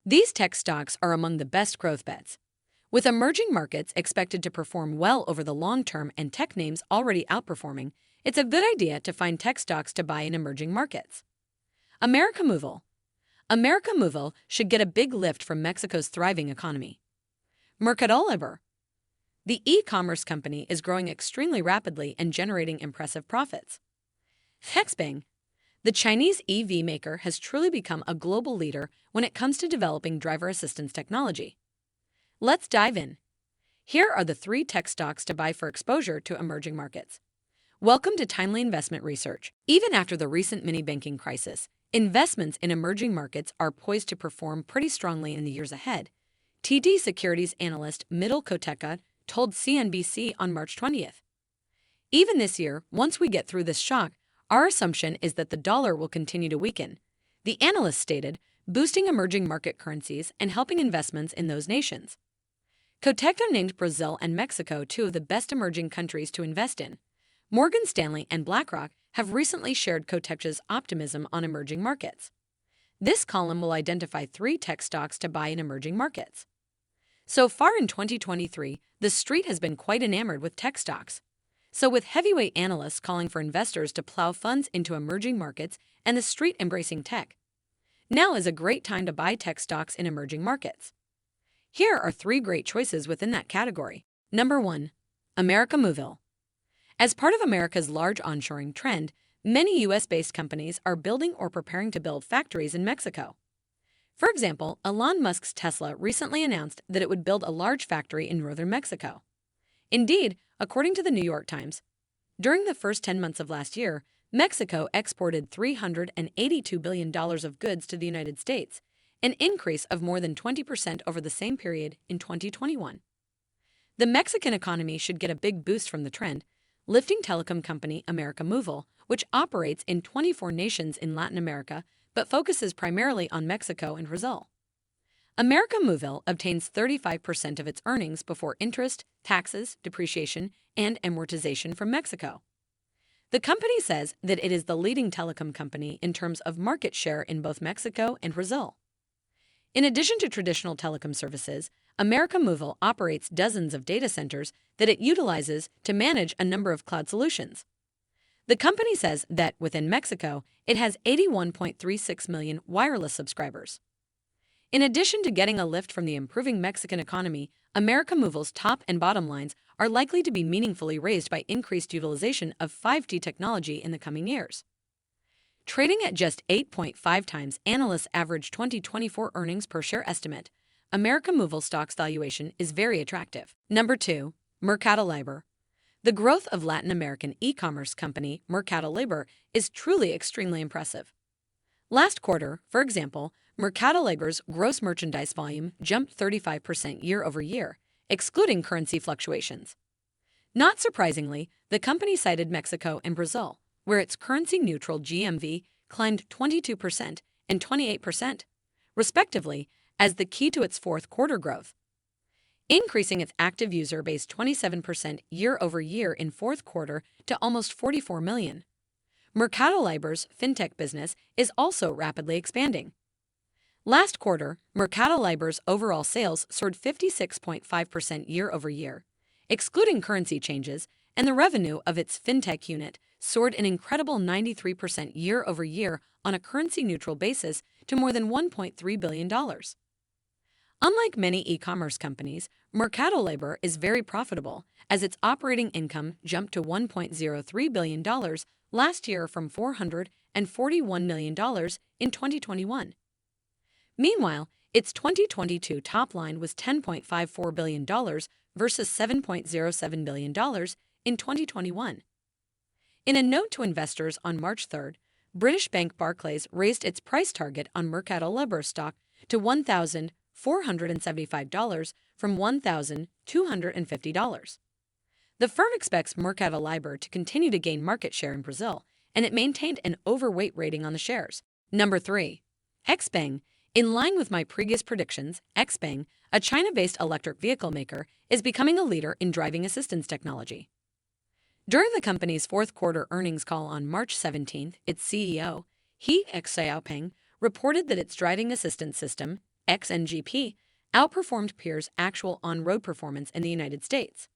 These tech stocks are among the best growth bets. With emerging markets expected to perform well over the long term and tech names already outperforming, it's a good idea to find tech stocks to buy in emerging markets. America Movil. America Movil should get a big lift from Mexico's thriving economy. Mercado Libre. The e-commerce company is growing extremely rapidly and generating impressive profits. Xpeng. The Chinese EV maker has truly become a global leader when it comes to developing driver assistance technology. Let's dive in. Here are the 3 tech stocks to buy for exposure to emerging markets. Welcome to Timely Investment Research. Even after the recent mini-banking crisis, investments in emerging markets are poised to perform pretty strongly in the years ahead. TD Securities analyst Mitul Kotecha told CNBC on March 20th. Even this year, once we get through this shock, our assumption is that the dollar will continue to weaken, the analyst stated, boosting emerging market currencies and helping investments in those nations. Kotecha named Brazil and Mexico 2 of the best emerging countries to invest in. Morgan Stanley and BlackRock have recently shared Kotecha's optimism on emerging markets. This column will identify 3 tech stocks to buy in emerging markets. So far in 2023, the street has been quite enamored with tech stocks. So with heavyweight analysts calling for investors to plow funds into emerging markets and the street embracing tech, now is a great time to buy tech stocks in emerging markets. Here are 3 great choices within that category. Number 1. America Movil. As part of America's large onshoring trend, many U.S.-based companies are building or preparing to build factories in Mexico. For example, Elon Musk's Tesla recently announced that it would build a large factory in northern Mexico. Indeed, according to the New York Times, during the first 10 months of last year, Mexico exported $382 billion of goods to the United States, an increase of more than 20% over the same period in 2021. The Mexican economy should get a big boost from the trend, lifting telecom company America Movil, which operates in 24 nations in Latin America but focuses primarily on Mexico and Brazil. America Movil obtains 35% of its earnings before interest, taxes, depreciation, and amortization from Mexico. The company says that it is the leading telecom company in terms of market share in both Mexico and Brazil. In addition to traditional telecom services, America Movil operates dozens of data centers that it utilizes to manage a number of cloud solutions. The company says that within Mexico, it has 81.36 million wireless subscribers. In addition to getting a lift from the improving Mexican economy, America Movil's top and bottom lines are likely to be meaningfully raised by increased utilization of 5G technology in the coming years. Trading at just 8.5 times analysts' average 2024 earnings per share estimate, America Movil stock's valuation is very attractive. Number 2. Mercado Libre. The growth of Latin American e-commerce company Mercado Libre is truly extremely impressive. Last quarter, for example, Mercado Libre's gross merchandise volume jumped 35% year-over-year, excluding currency fluctuations. Not surprisingly, the company cited Mexico and Brazil, where its currency-neutral GMV climbed 22% and 28%, respectively, as the key to its fourth quarter growth, increasing its active user base 27% year-over-year in fourth quarter to almost 44 million. Mercado Libre's fintech business is also rapidly expanding. Last quarter, Mercado Libre's overall sales soared 56.5% year-over-year, excluding currency changes, and the revenue of its fintech unit soared an incredible 93% year-over-year on a currency-neutral basis to more than $1.3 billion. Unlike many e-commerce companies, Mercado Libre is very profitable, as its operating income jumped to $1.03 billion last year from $441 million in 2021. Meanwhile, its 2022 top line was $10.54 billion versus $7.07 billion in 2021. In a note to investors on March 3rd, British bank Barclays raised its price target on Mercado Libre stock to $1,475 from $1,250. The firm expects Mercado Libre to continue to gain market share in Brazil, and it maintained an overweight rating on the shares. Number 3. Xpeng. In line with my previous predictions, Xpeng, a China-based electric vehicle maker, is becoming a leader in driving assistance technology. During the company's fourth quarter earnings call on March 17th, its CEO, He Xiaopeng, reported that its driving assistance system, XNGP outperformed peers' actual on-road performance in the United States.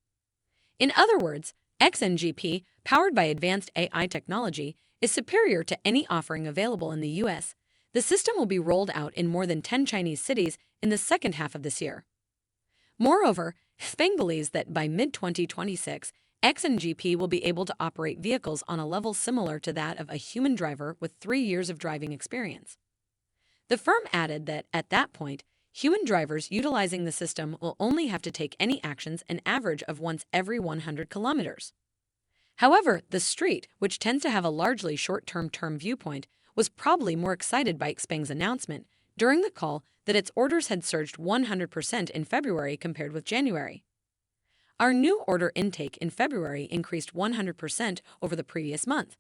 In other words, XNGP, powered by advanced AI technology, is superior to any offering available in the U.S. The system will be rolled out in more than 10 Chinese cities in the second half of this year. Moreover, XPeng believes that by mid-2026, XNGP will be able to operate vehicles on a level similar to that of a human driver with 3 years of driving experience. The firm added that, at that point, human drivers utilizing the system will only have to take any actions an average of once every 100 kilometers. However, the street, which tends to have a largely short-term viewpoint, was probably more excited by XPeng's announcement during the call that its orders had surged 100% in February compared with January. Our new order intake in February increased 100% over the previous month.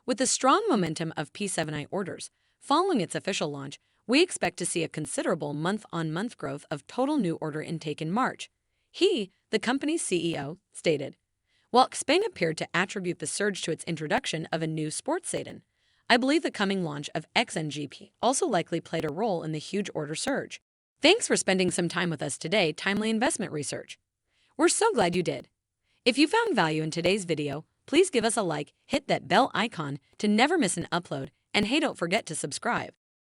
With the strong momentum of P7i orders, following its official launch, we expect to see a considerable month-on-month growth of total new order intake in March, he, the company's CEO, stated. While XPeng appeared to attribute the surge to its introduction of a new sports sedan, I believe the coming launch of XNGP also likely played a role in the huge order surge. Thanks for spending some time with us today, Timely Investment Research. We're so glad you did. If you found value in today's video, please give us a like, hit that bell icon to never miss an upload, and hey, don't forget to subscribe.